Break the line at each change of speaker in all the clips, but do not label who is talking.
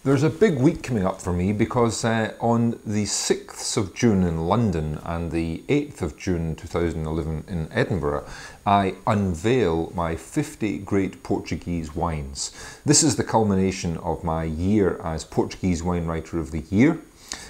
There's a big week coming up for me because on the 6th of June in London and the 8th of June 2011 in Edinburgh, I unveil my 50 great Portuguese wines. This is the culmination of my year as Portuguese Wine Writer of the Year.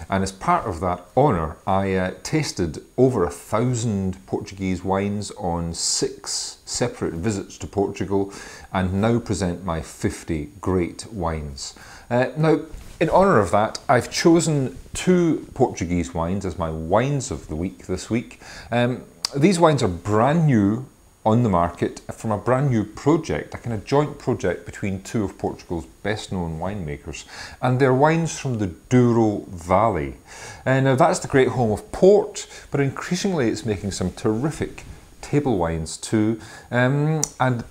And as part of that honour, I tasted over 1,000 Portuguese wines on 6 separate visits to Portugal and now present my 50 great wines. Now, in honour of that, I've chosen 2 Portuguese wines as my wines of the week this week. These wines are brand new on the market from a brand new project, a kind of joint project between 2 of Portugal's best known winemakers, and they're wines from the Douro Valley. Now that's the great home of port, but increasingly it's making some terrific table wines too, and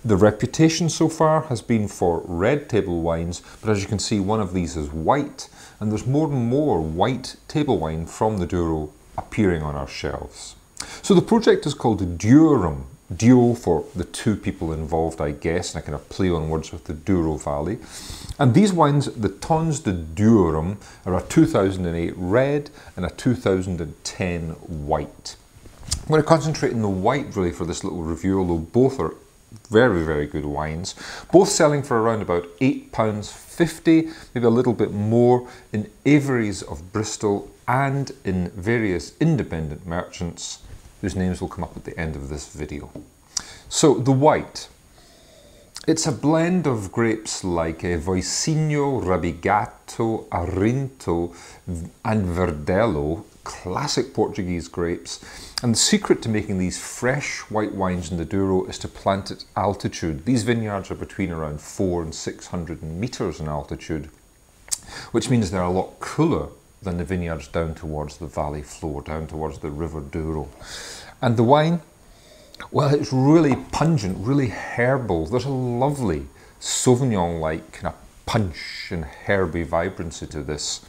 the reputation so far has been for red table wines, but as you can see one of these is white, and there's more and more white table wine from the Douro appearing on our shelves. So the project is called Duorum. Duo for the 2 people involved, I guess, and I kind of play on words with the Douro Valley. And these wines, the Tons de Duorum, are a 2008 red and a 2010 white. I'm going to concentrate on the white really for this little review, although both are very, very good wines. Both selling for around about £8.50, maybe a little bit more, in Avery's of Bristol and in various independent merchants whose names will come up at the end of this video. So the white, it's a blend of grapes like Voisinho, Rabigato, Arinto and Verdelho, classic Portuguese grapes. And the secret to making these fresh white wines in the Douro is to plant at altitude. These vineyards are between around 400 and 600 meters in altitude, which means they're a lot cooler than the vineyards down towards the valley floor, down towards the River Douro. And the wine, well, it's really pungent, really herbal. There's a lovely Sauvignon-like kind of punch and herby vibrancy to this.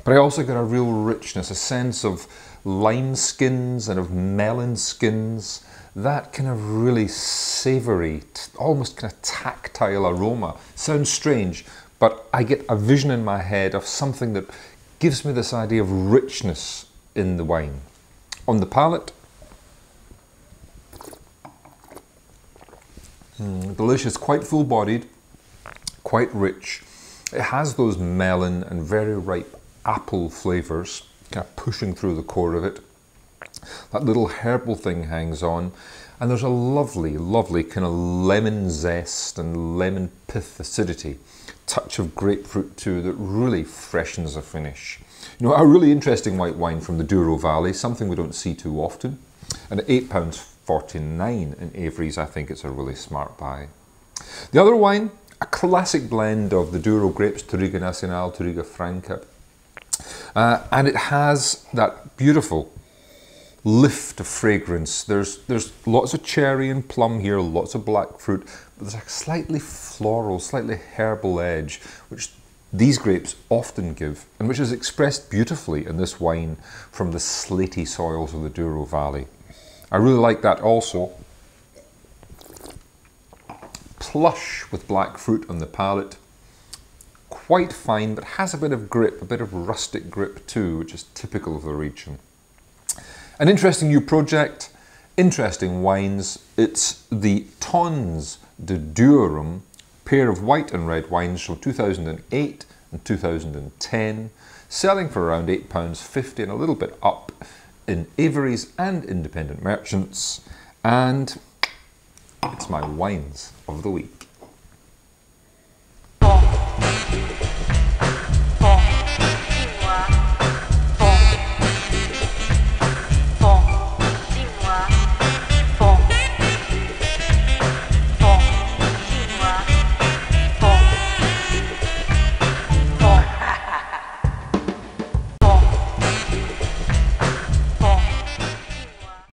But I also get a real richness, a sense of lime skins and of melon skins, that kind of really savoury, almost kind of tactile aroma. Sounds strange, but I get a vision in my head of something that gives me this idea of richness in the wine. On the palate, delicious, quite full-bodied, quite rich. It has those melon and very ripe apple flavours kind of pushing through the core of it. That little herbal thing hangs on, and there's a lovely, lovely kind of lemon zest and lemon pith acidity. Touch of grapefruit too that really freshens the finish. You know, a really interesting white wine from the Douro Valley, something we don't see too often. And at £8.49 in Avery's, I think it's a really smart buy. The other wine, a classic blend of the Douro grapes, Touriga Nacional, Touriga Franca. And it has that beautiful lift of fragrance. There's lots of cherry and plum here, lots of black fruit, but there's a slightly floral, slightly herbal edge, which these grapes often give, and which is expressed beautifully in this wine from the slaty soils of the Douro Valley. I really like that also. Plush with black fruit on the palate. Quite fine, but has a bit of grip, a bit of rustic grip too, which is typical of the region. An interesting new project, interesting wines. It's the Tons de Duorum, pair of white and red wines from 2008 and 2010, selling for around £8.50 and a little bit up in Avery's and independent merchants. And it's my wines of the week.